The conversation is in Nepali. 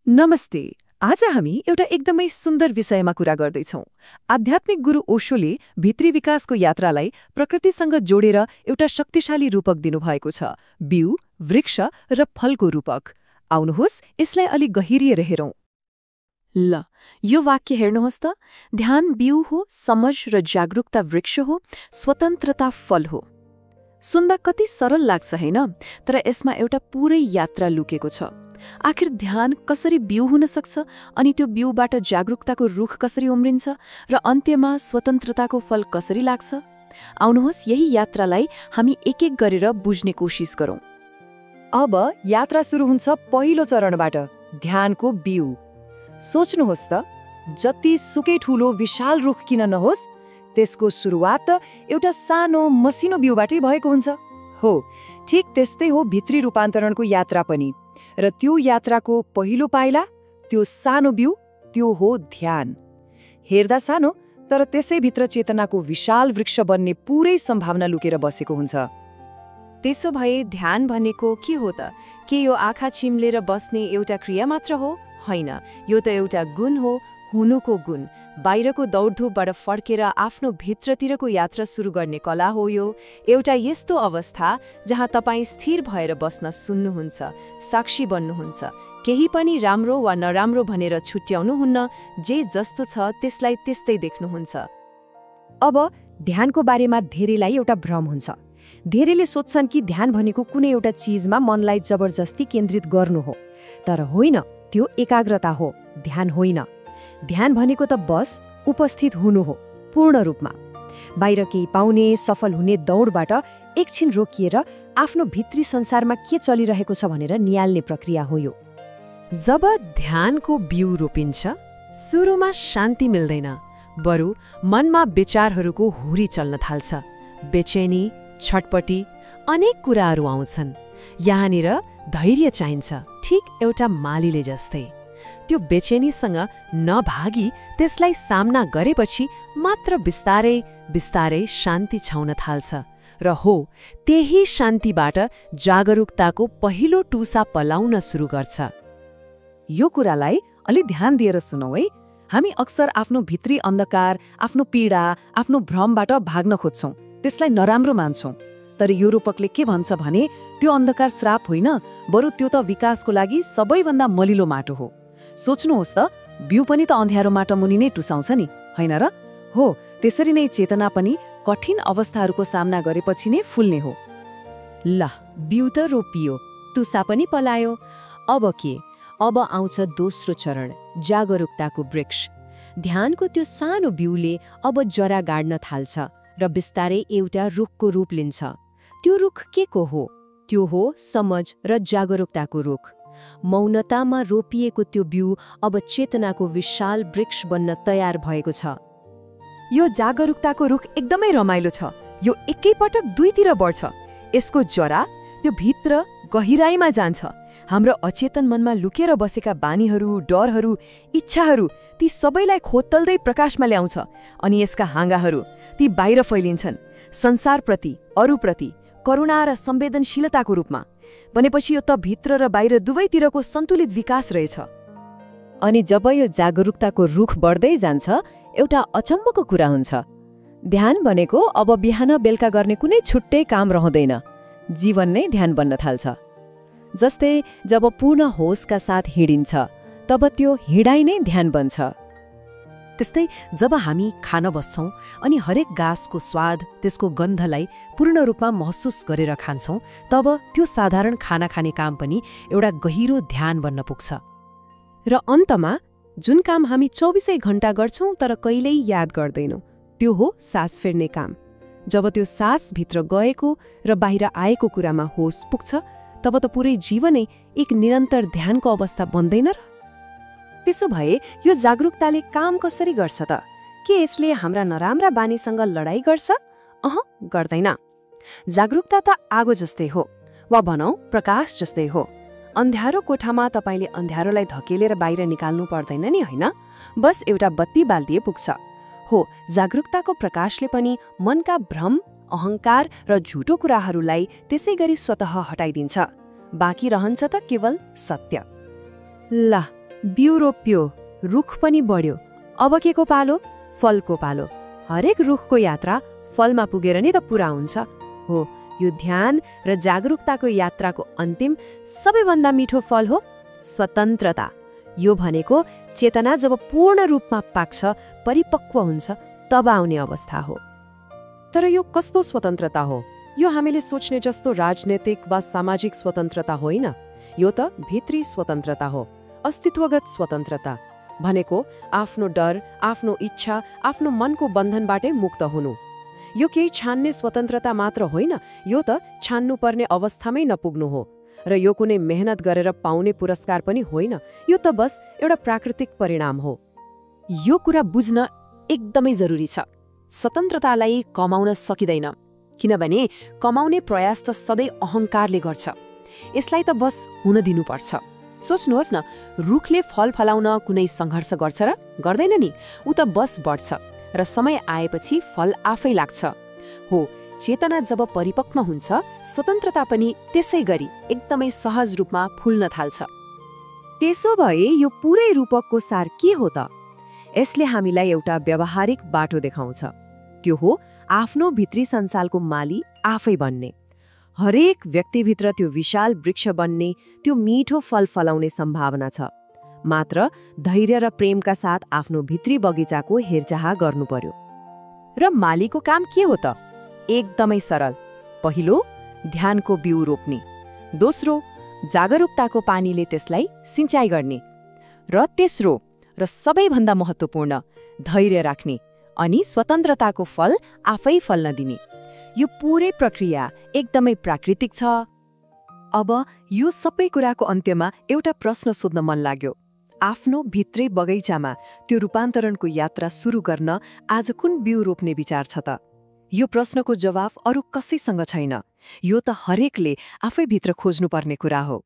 नमस्ते। आज हामी एउटा एकदमै सुन्दर विषयमा कुरा गर्दैछौँ। आध्यात्मिक गुरु ओशोले भित्री विकासको यात्रालाई प्रकृतिसँग जोडेर एउटा शक्तिशाली रूपक दिनुभएको छ, बिउ, वृक्ष र फलको रूपक। आउनुहोस् यसलाई अलि गहिरिएर हेरौँ। ल, यो वाक्य हेर्नुहोस् त। ध्यान बिउ हो, समझ र जागरूकता वृक्ष हो, स्वतन्त्रता फल हो। सुन्दा कति सरल लाग्छ हैन, तर यसमा एउटा पूरै यात्रा लुकेको छ। आखिर ध्यान कसरी बिउ हुन सक्छ, अनि त्यो बिउबाट जागरूकताको रुख कसरी उम्रिन्छ, र अन्त्यमा स्वतन्त्रताको फल कसरी लाग्छ? आउनुहोस् यही यात्रालाई हामी एक एक गरेर बुझ्ने कोसिस गरौँ। अब यात्रा सुरु हुन्छ पहिलो चरणबाट, ध्यानको बिउ। सोच्नुहोस् त, जति सुकै ठूलो विशाल रुख किन नहोस्, त्यसको सुरुवात त एउटा सानो मसिनो बिउबाटै भएको हुन्छ। हो, ठिक त्यस्तै हो भित्री रूपान्तरणको यात्रा पनि। र त्यो यात्राको पहिलो पाइला, त्यो सानो बिउ, त्यो हो ध्यान। हेर्दा सानो, तर त्यसैभित्र चेतनाको विशाल वृक्ष बन्ने पूरै सम्भावना लुकेर बसेको हुन्छ। त्यसो भए ध्यान भनेको के हो त? के यो आँखा चिम्लेर बस्ने एउटा क्रिया मात्र हो? होइन, यो त एउटा गुण हो, हुनुको गुण। बाहिरको दौडधुपबाट फर्केर आफ्नो भित्रतिरको यात्रा सुरु गर्ने कला हो यो। एउटा यस्तो अवस्था जहाँ तपाईँ स्थिर भएर बस्न सुन्नुहुन्छ, साक्षी बन्नुहुन्छ, केही पनि राम्रो वा नराम्रो भनेर छुट्याउनुहुन्न, जे जस्तो छ त्यसलाई त्यस्तै देख्नुहुन्छ। अब ध्यानको बारेमा धेरैलाई एउटा भ्रम हुन्छ। धेरैले सोच्छन् कि ध्यान भनेको कुनै एउटा चिजमा मनलाई जबरजस्ती केन्द्रित गर्नु हो, तर होइन, त्यो एकाग्रता हो, ध्यान होइन। ध्यान भनेको त बस उपस्थित हुनु हो, पूर्ण रूपमा। बाहिर केही पाउने, सफल हुने दौडबाट एकछिन रोकिएर आफ्नो भित्री संसारमा के चलिरहेको छ भनेर नियाल्ने प्रक्रिया हो यो। जब ध्यानको बिउ रोपिन्छ, सुरुमा शान्ति मिल्दैन, बरु मनमा विचारहरूको हुरी चल्न थाल्छ। बेचैनी, छटपटी, अनेक कुराहरू आउँछन्। यहाँनिर धैर्य चाहिन्छ, ठिक एउटा मालीले जस्तै। त्यो बेचैनीसँग नभागी त्यसलाई सामना गरेपछि मात्र बिस्तारै बिस्तारै शान्ति छाउन थाल्छ। र हो, त्यही शान्तिबाट जागरूकताको पहिलो टुसा पलाउन सुरु गर्छ। यो कुरालाई अलि ध्यान दिएर सुनौ है। हामी अक्सर आफ्नो भित्री अन्धकार, आफ्नो पीडा, आफ्नो भ्रमबाट भाग्न खोज्छौँ, त्यसलाई नराम्रो मान्छौँ। तर यो रूपकले के भन्छ भने, त्यो अन्धकार श्राप होइन, बरु त्यो त विकासको लागि सबैभन्दा मलिलो माटो हो। सोच्नुहोस् त, बिउ पनि त अँध्यारो माटो मुनि नै टुसाउँछ नि, होइन र? हो, त्यसरी नै चेतना पनि कठिन अवस्थाहरूको सामना गरेपछि नै फुल्ने हो। ल, बिउ त रोपियो, टुसा पनि पलायो। अब के? अब आउँछ दोस्रो चरण, जागरूकताको वृक्ष। ध्यानको त्यो सानो बिउले अब जरा गाड्न थाल्छ र बिस्तारै एउटा रुखको रूप लिन्छ। त्यो रुख के को हो? त्यो हो समझ र जागरूकताको रुख। मौनतामा रोपिएको त्यो बिउ अब चेतनाको विशाल वृक्ष बन्न तयार भएको छ। यो जागरूकताको रुख एकदमै रमाइलो छ। यो एकैपटक दुईतिर बढ्छ। यसको जरा त्यो भित्र गहिराईमा जान्छ। हाम्रो अचेतन मनमा लुकेर बसेका बानीहरू, डरहरू, इच्छाहरू, ती सबैलाई खोतल्दै प्रकाशमा ल्याउँछ। अनि यसका हाँगाहरू ती बाहिर फैलिन्छन्, संसारप्रति, अरूप्रति करुणा र संवेदनशीलताको रूपमा। भनेपछि यो त भित्र र बाहिर दुवैतिरको सन्तुलित विकास रहेछ। अनि जब यो जागरूकताको रुख बढ्दै जान्छ, एउटा अचम्मको कुरा हुन्छ। ध्यान भनेको अब बिहान बेलुका गर्ने कुनै छुट्टै काम रहँदैन। जीवन नै ध्यान बन्न थाल्छ। जस्तै जब पूर्ण होसका साथ हिँडिन्छ, तब त्यो हिँडाइ नै ध्यान बन्छ। त्यस्तै जब हामी खान बस्छौँ अनि हरेक गाँसको स्वाद, त्यसको गन्धलाई पूर्ण रूपमा महसुस गरेर खान्छौँ, तब त्यो साधारण खाना खाने काम पनि एउटा गहिरो ध्यान बन्न पुग्छ। र अन्तमा जुन काम हामी 24 घण्टा गर्छौँ तर कहिल्यै याद गर्दैनौँ, त्यो हो सास फेर्ने काम। जब त्यो सास भित्र गएको र बाहिर आएको कुरामा होस पुग्छ, तब त पुरै जीवनै एक निरन्तर ध्यानको अवस्था बन्दैन र? त्यसो भए यो जागरूकताले काम कसरी गर्छ त? के यसले हाम्रा नराम्रा बानीसँग लडाईँ गर्छ? गर्दैन। जागरूकता त आगो जस्तै हो, वा भनौँ प्रकाश जस्तै हो। अन्ध्यारो कोठामा तपाईँले अन्ध्यारोलाई धकेलेर बाहिर निकाल्नु पर्दैन नि, होइन? बस एउटा बत्ती बाल्दिए पुग्छ। हो, जागरूकताको प्रकाशले पनि मनका भ्रम, अहंकार र झुटो कुराहरूलाई त्यसै गरी स्वतः हटाइदिन्छ। बाँकी रहन्छ त केवल सत्य। ल, बिउ रोप्यो, रुख पनि बढ्यो। अब के को पालो? फलको पालो। हरेक रुखको यात्रा फलमा पुगेर नै त पूरा हुन्छ। हो, यो ध्यान र जागरुकताको यात्राको अन्तिम सबैभन्दा मिठो फल हो स्वतन्त्रता। यो भनेको चेतना जब पूर्ण रूपमा पाक्छ, परिपक्व हुन्छ, तब आउने अवस्था हो। तर यो कस्तो स्वतन्त्रता हो? यो हामीले सोच्ने जस्तो राजनैतिक वा सामाजिक स्वतन्त्रता होइन। यो त भित्री स्वतन्त्रता हो, अस्तित्वगत स्वतन्त्रता। भनेको आफ्नो डर, आफ्नो इच्छा, आफ्नो मनको बन्धनबाटै मुक्त हुनु। यो केही छान्ने स्वतन्त्रता मात्र होइन, यो त छान्नुपर्ने अवस्थामै नपुग्नु हो। र यो कुनै मेहनत गरेर पाउने पुरस्कार पनि होइन, यो त बस एउटा प्राकृतिक परिणाम हो। यो कुरा बुझ्न एकदमै जरुरी छ। स्वतन्त्रतालाई कमाउन सकिँदैन, किनभने कमाउने प्रयास त सधैँ अहङ्कारले गर्छ। यसलाई त बस हुन दिनुपर्छ। सोच्नुहोस् न, रुखले फल फलाउन कुनै सङ्घर्ष गर्छ र? गर्दैन नि। ऊ त बस बढ्छ र समय आएपछि फल आफै लाग्छ। हो, चेतना जब परिपक्व हुन्छ, स्वतन्त्रता पनि त्यसै गरी एकदमै सहज रूपमा फुल्न थाल्छ। त्यसो भए यो पुरै रूपकको सार के हो त? यसले हामीलाई एउटा व्यावहारिक बाटो देखाउँछ। त्यो हो आफ्नो भित्री संसारको माली आफै बन्ने। हरेक व्यक्तिभित्र त्यो विशाल वृक्ष बन्ने, त्यो मिठो फल फलाउने सम्भावना छ। मात्र धैर्य र प्रेमका साथ आफ्नो भित्री बगैँचाको हेरचाह गर्नु पर्यो। र मालीको काम के हो त? एकदमै सरल। पहिलो, ध्यानको बिउ रोप्ने। दोस्रो, जागरुकताको पानीले त्यसलाई सिँचाइ गर्ने। र तेस्रो र सबैभन्दा महत्त्वपूर्ण, धैर्य राख्ने अनि स्वतन्त्रताको फल आफै फल्न दिने। यो पूरै प्रक्रिया एकदमै प्राकृतिक छ। अब यो सबै कुराको अन्त्यमा एउटा प्रश्न सोध्न मन लाग्यो। आफ्नो भित्रै बगैँचामा त्यो रूपान्तरणको यात्रा सुरु गर्न आज कुन बिउ रोप्ने विचार छ त? यो प्रश्नको जवाफ अरू कसैसँग छैन। यो त हरेकले आफैभित्र खोज्नुपर्ने कुरा हो।